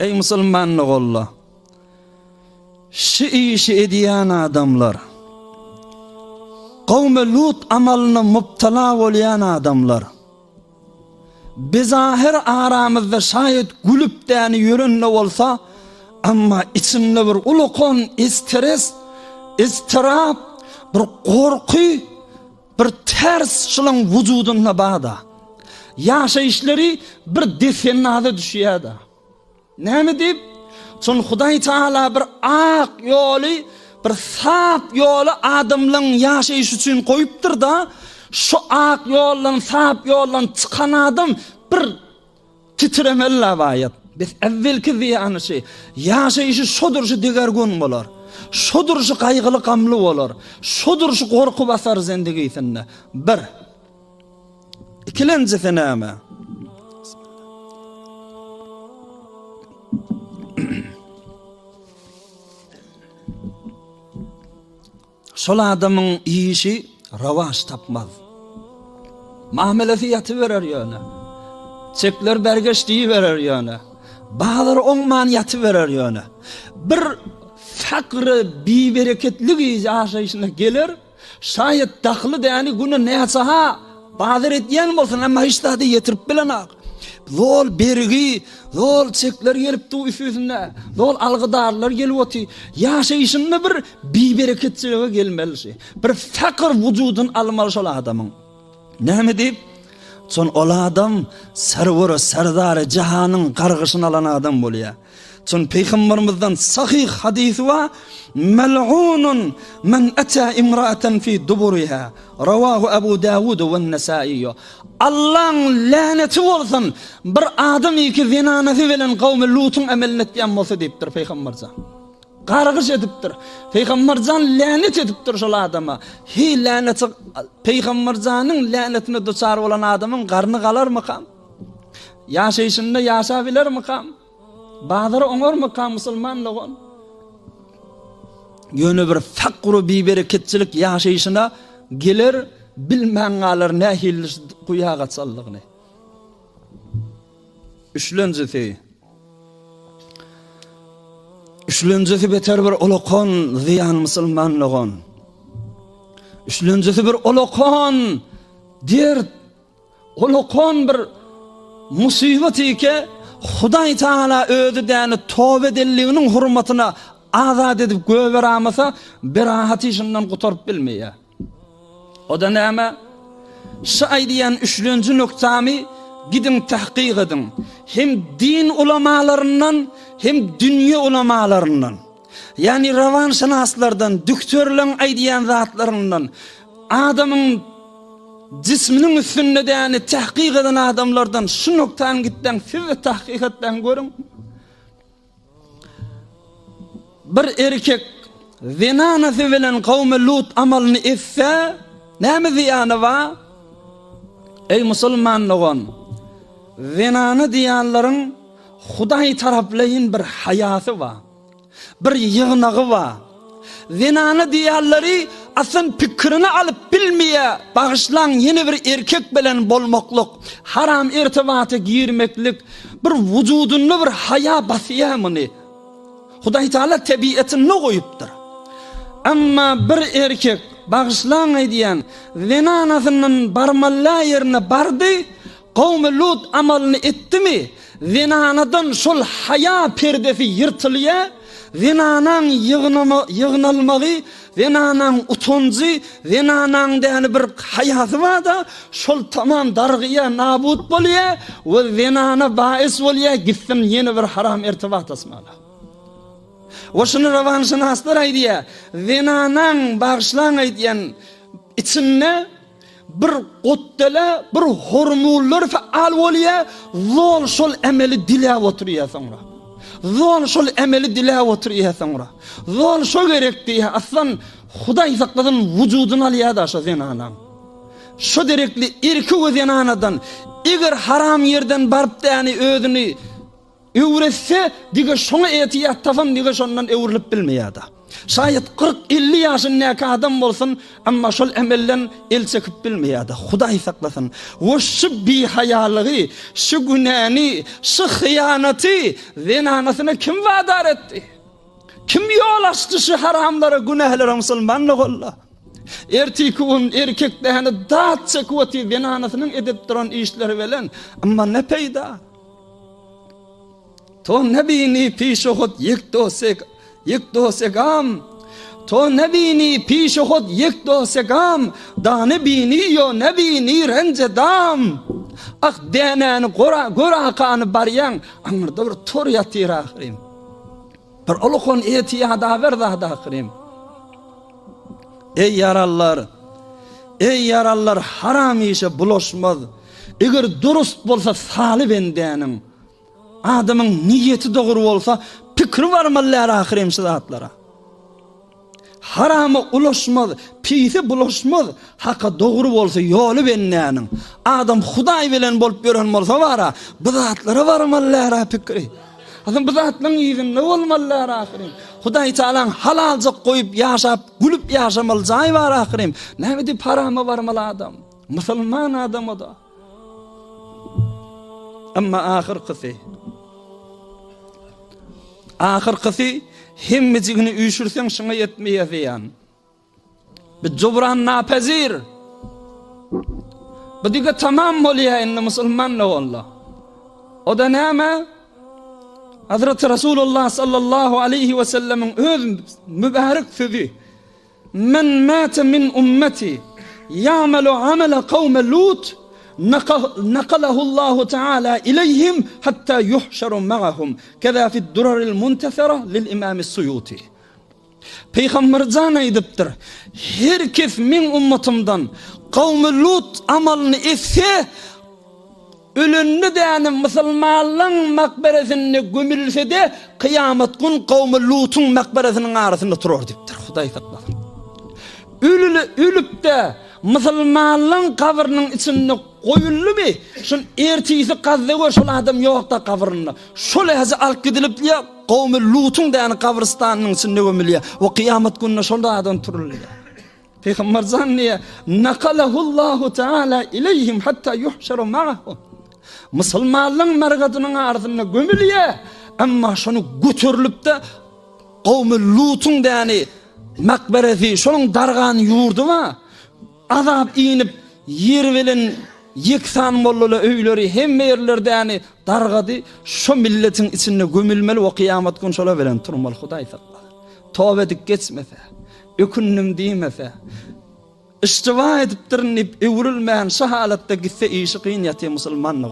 Ey musulmanlyk oğullar. Şu işi ediyen adamlar, Kavme Lut amalına mubtala olayan adamlar, bizahir aramızda şayet gülüp däni yürünle olsa, ama içinde bir ulukon, stres, istirap, bir korku, bir ters şılın vücuduna bağda. Yaşayışları bir defenada düşüyordu. Ne mi deyip? Son Huday Teala bir ak yolu, bir sap yolu adamların yaşayış için koyuptur da, şu ak yollan, sap yollan çıkan adam bir titremeli bayat. Biz evvelki ziyanı şey, yaşayışı şudur şu diger gün bolar, şudur şu kaygılı kamlı olur, şudur şu korku basar zendigisinde. Bir. İkincisi neyme? Şol adamın işi ravaş tapmaz. Muamelesi yatıverer yani. Çekler bergeçliği verer yani. Bağları onman yatıverer yani. Bir fakırı, bir bereketli yaşayışına gelir. Şayet dahlı yani günü neyse ha, bağdır etyen olsun ama hiç daha da yetirip bilenak. Zol bergi, zol çekler gelip tu üfüzünde, zol algıdarlar gelip oti. Yaşayışında bir bereketçiliğe gelmeli şey. Bir fakir vücudun almalı şol adamın. Ne mi deyip? Son ol adam servuru, serdarı, cihanın kargışını alan adam boluyor. Son Peygamberimizden sahih hadisi var. Mel'unun men ata imra'atan fi duburiha. Ravahu Ebu Davud ve Nesai. Allah'ın laneti olsun bir adam ki zinaneti veren kavmi Lut'un emeline etken olsa deyiptir Peygamberimiz. Kargış ediptir. Peygamberimizden lanet ediptir şol adama. Hi laneti Peygamberimizin lanetine duçar olan adamın karnı kalar mı kam? Yaşayışında yaşayabilir mi kam? Bağları onar mı kam musulmanlığın? Yönü bir fakru bir bereketçilik yaşayışına gelir, bilmen alır ne hilli kuyağa katsallık ne? Üçlüncüsü beter bir olukon ziyan musulmanlığın. Üçlüncüsü bir olukon dert, olukon bir musibeti ki Huday Teala ödü däni tövbe delliğinin hurmatına azad edip göver amasa bir rahat işinden kutarıp bilmeye. O da näme? Şay diyen üçlüncü noktami gidin tahkik edin. Hem din ulamalarından hem dünya ulamalarından. Yani revanşinaslardan, düktörlüğün aydiyen zatlarından, adamın cisminin üstünde de yani tahkik eden adamlardan şu noktadan gitten siz de tahkik etten görün. Bir erkek zinanesi bilen kavmi Lut amalını etse ne mi ziyanı var? Ey musulmanlığın, zinanı diyanların Huday taraflayın bir hayatı var, bir yığınağı var. Zinanı diyanları asın fikrini alıp bilmeye bağışlan yeni bir erkek bilen bolmakluk, haram irtibatı girmeklik, bir vücudunu bir haya basiyamını Huday Teala tabiatını koyuptur. Ama bir erkek bağışlan diyen zinanasının barmalla yerine bardı, kavmi Lut amalını etti mi, zinanadan şol haya perdesi yırtılıyor, zinanan yığınılmağı, zinanan utuncu, zinanan deni bir hayatı var da, şol tamam dargıya nabut boluyor ve zinana bais oluyor, gitsin yeni bir haram irtibat asmalı. O şunu revanşını hastır aydiye, zinanan bağışlan aydiyen içinde bir kuttele, bir hormonlar faal oluyor, zol şol emeli dile oturuyor sonra. Zol şol emeli dile oturuyor sonra. Zol şol gerektiği aslan Huday sakladın vücuduna aliyada şu zinanan. Şu direkli irki ve zinanadan, eğer haram yerden barıp da yani ödünü öğretse, diye şuna etiyat tafan diye şondan öğürlüp bilmeyada. Şayet 40-50 yaşındaki adam bolsun, amma şol emellen el çekip bilmeýärdi. Hudaý saklasyn. O şu bihayalygy, şu günäni, şu hyýanaty, zinanasyna kim vadar etdi? Kim yol açtı şu haramlara, günahlara musulmanlyk olla? Ertikun erkeklerini dağıt çekvati zinanasynyň edip duran işleri bilen, amma ne peýda? To nebini pişohut yekdosegam. To nebini pişohut yekdosegam. Da nebini yo nebini rencedam. Ah denen gora kanı baryan. Anırda bir tor yatir ahirim. Bir olukon etiyada verda ahirim. Ey yarallar haram işe bulaşmaz. Eger durust bolsa salib endenim. Adamın niyeti doğru olsa pikri varmalar ahirim zatlara. Haramı ulaşmaz, pisi bulaşmaz, haka doğru olsa yolu bennenin. Adam Hudaý bilen bolup gören bolsa wara, bu zatlara varmalar pikri. Adam bu zatlaryň ýüzünde bolmalar ahirim. Hudaý Taala halalca koyup yaşap, gülüp yaşamaly jaý bar ahirim. Näme dip harama varmaly adam? Musulman adam o da. Amma ahirkisi hemmecigini üýşürseň şuna yetmeýär. Bir jubran napezir. Bu diga tamam bolýar indi musulmanlyk olla. O da näme? Hazreti Resulullah sallallahu aleyhi ve sellem'in öz mübarek sözü. Men mâte min ummeti ya'melu amela kavme Lut نقله الله تعالى إليهم حتى يحشروا معهم كذا في الدرر المنتثرة للإمام السيوطي. Peygamber zana edipdir. Herkes min ummatımdan kavmi Lut amalını etse ölünni däni musulmanlaryň makberesinde gömülse de kıyamet gün kavmi Lut'un makberesinin arasında turar dipdir. Hudaý saklasyn. Ölüp de musulmanlaryň kabrinin içinde koyullumy? Şun ertisi gazda şol adam ýokda kabrynda. Şol hazy alyp gidilip ya kavmi Lut'un däni kabristanyň içinde gömülýär. O kıyamet gününe şol adam turulýar. Peygamber zanniye naqalahullahu taala ileyhim hatta yuhşaru ma'ahum. Musulmanlaryň margadynyň ardyna gömülýär. Amma şonu götürilip de kavmi Lut'un däni makberesi şonuň dargan ýurduma azap inip yer bilen yeksan bollaly öýleri hemme ýerlerdäni dargady şo milletin içinde gömülmeli o kıyamet gün şola bilen turmaly. Hudaý saklasyn. Tawbe edip geçmese, ökünnim diýmese, istiva edip tirnip ewrilmeýän şahalatda gitse işi kyn ýaty musulmanlyk.